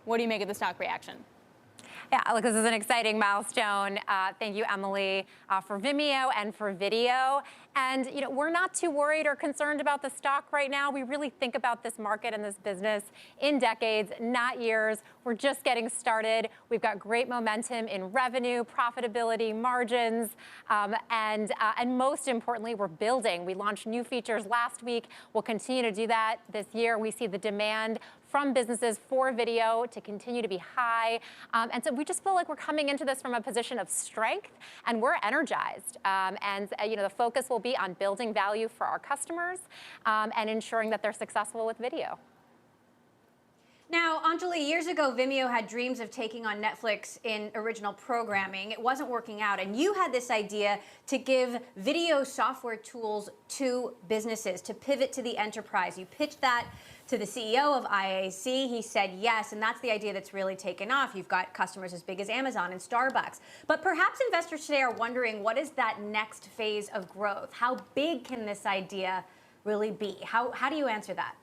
What do you make of the stock reaction? Yeah, look, this is an exciting milestone. Thank you, Emily, for Vimeo and for video. And we're not too worried or concerned about the stock right now. We really think about this market and this business in decades, not years. We're just getting started. We've got great momentum in revenue, profitability, margins, and most importantly, we're building. We launched new features last week. We'll continue to do that this year. We see the demand from businesses for video to continue to be high. And so we just feel like we're coming into this from a position of strength, and we're energized. The focus will be on building value for our customers and ensuring that they're successful with video. Now, Anjali, years ago, Vimeo had dreams of taking on Netflix in original programming. It wasn't working out, and you had this idea to give video software tools to businesses, to pivot to the enterprise. You pitched that to the CEO of IAC. He said yes, and that's the idea that's really taken off. You've got customers as big as Amazon and Starbucks. But perhaps investors today are wondering, what is that next phase of growth? How big can this idea really be? How do you answer that?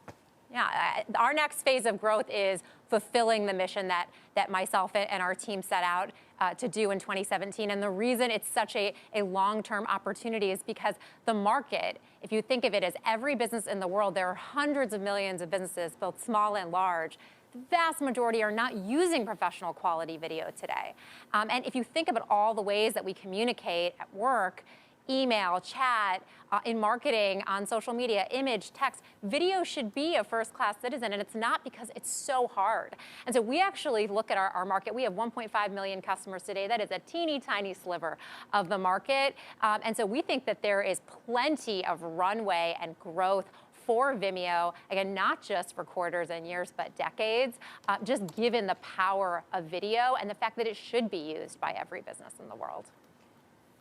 Yeah, our next phase of growth is fulfilling the mission that myself and our team set out to do in 2017. And the reason it's such a long-term opportunity is because the market, if you think of it as every business in the world, there are hundreds of millions of businesses, both small and large. The vast majority are not using professional quality video today. And if you think about all the ways that we communicate at work, email, chat, in marketing, on social media, image, text, video should be a first-class citizen, and it's not because it's so hard. And so we actually look at our market. We have 1.5 million customers today. That is a teeny tiny sliver of the market. And so we think that there is plenty of runway and growth for Vimeo, again, not just for quarters and years, but decades, just given the power of video and the fact that it should be used by every business in the world.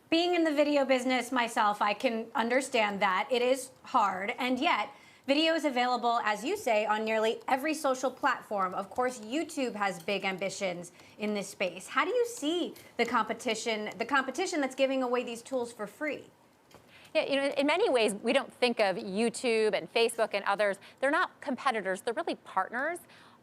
Being in the video business myself, I can understand that. It is hard, and yet video is available, as you say, on nearly every social platform. Of course, YouTube has big ambitions in this space. How do you see the competition that's giving away these tools for free? Yeah, in many ways, we don't think of YouTube and Facebook and others. They're not competitors. They're really partners.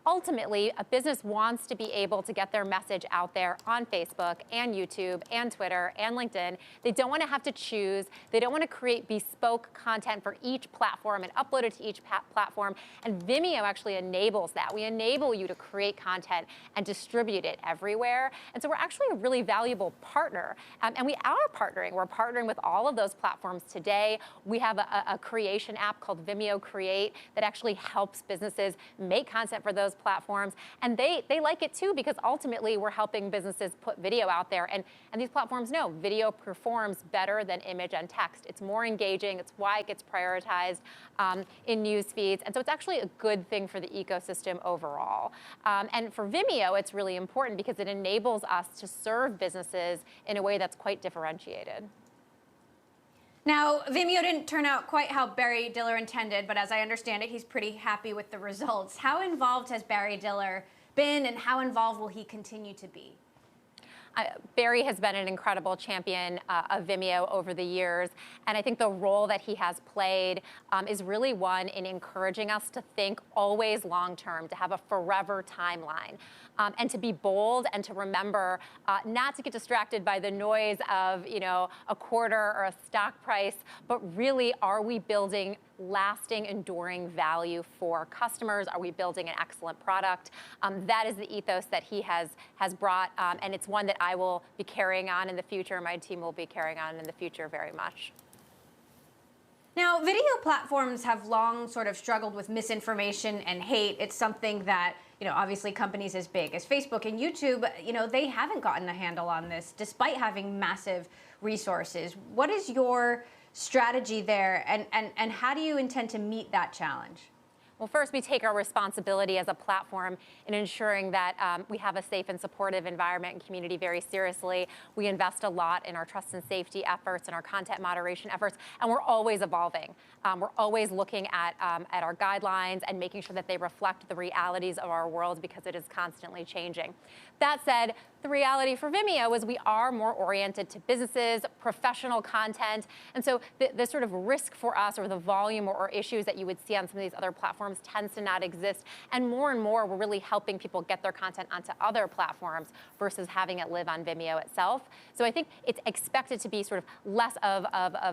Ultimately, a business wants to be able to get their message out there on Facebook and YouTube and Twitter and LinkedIn. They don't want to have to choose. They don't want to create bespoke content for each platform and upload it to each platform. And Vimeo actually enables that. We enable you to create content and distribute it everywhere. And so we're actually a really valuable partner. And we are partnering. We're partnering with all of those platforms today. We have a creation app called Vimeo Create that actually helps businesses make content for those platforms, and they like it too, because ultimately we're helping businesses put video out there, and these platforms know video performs better than image and text. It's more engaging. It's why it gets prioritized in news feeds, and so it's actually a good thing for the ecosystem overall. And for Vimeo, it's really important because it enables us to serve businesses in a way that's quite differentiated. Now, Vimeo didn't turn out quite how Barry Diller intended, but as I understand it, he's pretty happy with the results. How involved has Barry Diller been, and how involved will he continue to be? Barry has been an incredible champion of Vimeo over the years, and I think the role that he has played is really one in encouraging us to think always long-term, to have a forever timeline, and to be bold and to remember not to get distracted by the noise of a quarter or a stock price, but really, are we building lasting, enduring value for customers? Are we building an excellent product? That is the ethos that he has brought, and it's one that I will be carrying on in the future. My team will be carrying on in the future very much. Now, video platforms have long sort of struggled with misinformation and hate. It's something that, obviously companies as big as Facebook and YouTube, they haven't gotten a handle on this despite having massive resources. What is your strategy there, and how do you intend to meet that challenge? Well, first, we take our responsibility as a platform in ensuring that we have a safe and supportive environment and community very seriously. We invest a lot in our trust and safety efforts and our content moderation efforts, and we're always evolving. We're always looking at our guidelines and making sure that they reflect the realities of our world, because it is constantly changing. That said, the reality for Vimeo is we are more oriented to businesses, professional content, and so the sort of risk for us, or the volume or issues that you would see on some of these other platforms, platforms tends to not exist. And more, we're really helping people get their content onto other platforms versus having it live on Vimeo itself. So I think it's expected to be sort of less of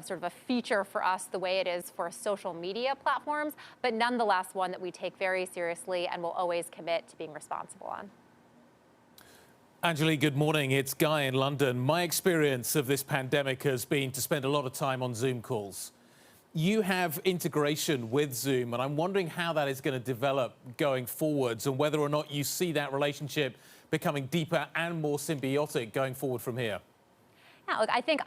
sort of a feature for us the way it is for social media platforms, but nonetheless one that we take very seriously and will always commit to being responsible on. Anjali, good morning. It's Guy in London. My experience of this pandemic has been to spend a lot of time on Zoom calls. You have integration with Zoom, and I'm wondering how that is going to develop going forwards and whether or not you see that relationship becoming deeper and more symbiotic going forward from here. Yeah, look, I think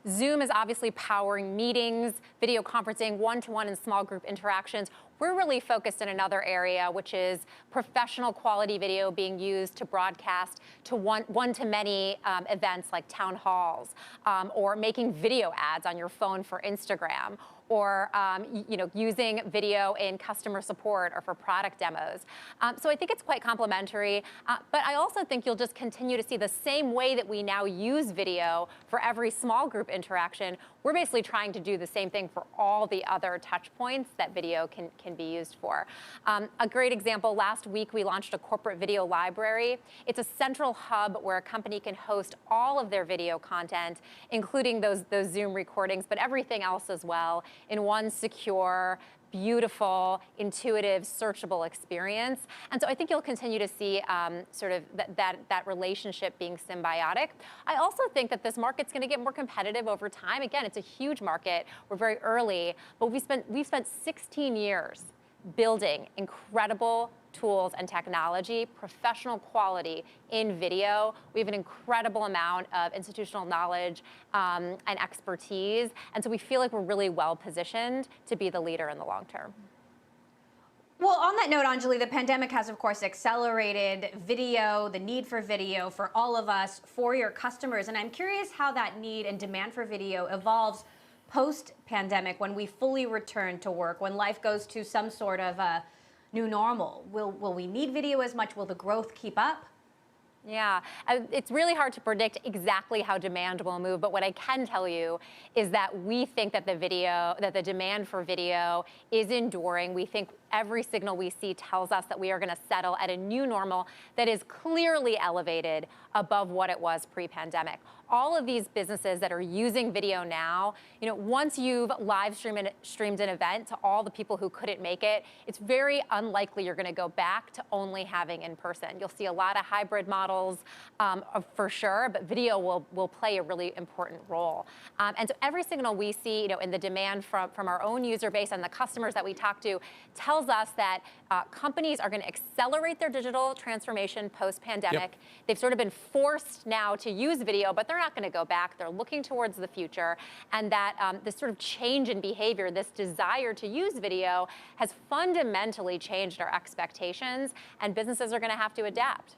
Zoom is obviously powering meetings, video conferencing, one-to-one and small group interactions. We're really focused in another area, which is professional quality video being used to broadcast to one-to-many events like town halls, or making video ads on your phone for Instagram, or using video in customer support or for product demos. So I think it's quite complementary, but I also think you'll just continue to see the same way that we now use video for every small group interaction. We're basically trying to do the same thing for all the other touch points that video can be used for. A great example, last week we launched a corporate video library. It's a central hub where a company can host all of their video content, including those Zoom recordings, but everything else as well, in one secure, beautiful, intuitive, searchable experience. And so I think you'll continue to see sort of that relationship being symbiotic. I also think that this market's going to get more competitive over time. Again, it's a huge market. We're very early, but we've spent 16 years building incredible tools and technology, professional quality in video. We have an incredible amount of institutional knowledge and expertise. And so we feel like we're really well positioned to be the leader in the long term. Well, on that note, Anjali, the pandemic has, of course, accelerated video, the need for video for all of us, for your customers. And I'm curious how that need and demand for video evolves post-pandemic when we fully return to work, when life goes to some sort of a new normal. Will we need video as much? Will the growth keep up? Yeah, it's really hard to predict exactly how demand will move, but what I can tell you is that we think that the demand for video is enduring. We think every signal we see tells us that we are going to settle at a new normal that is clearly elevated above what it was pre-pandemic. All of these businesses that are using video now, once you've live streamed an event to all the people who couldn't make it, it's very unlikely you're going to go back to only having in person. You'll see a lot of hybrid models for sure, but video will play a really important role. And so every signal we see, in the demand from our own user base and the customers that we talk to tells us that companies are going to accelerate their digital transformation post-pandemic. Yep. They've sort of been forced now to use video, but they're not going to go back. They're looking towards the future, and that this sort of change in behavior, this desire to use video, has fundamentally changed our expectations, and businesses are going to have to adapt.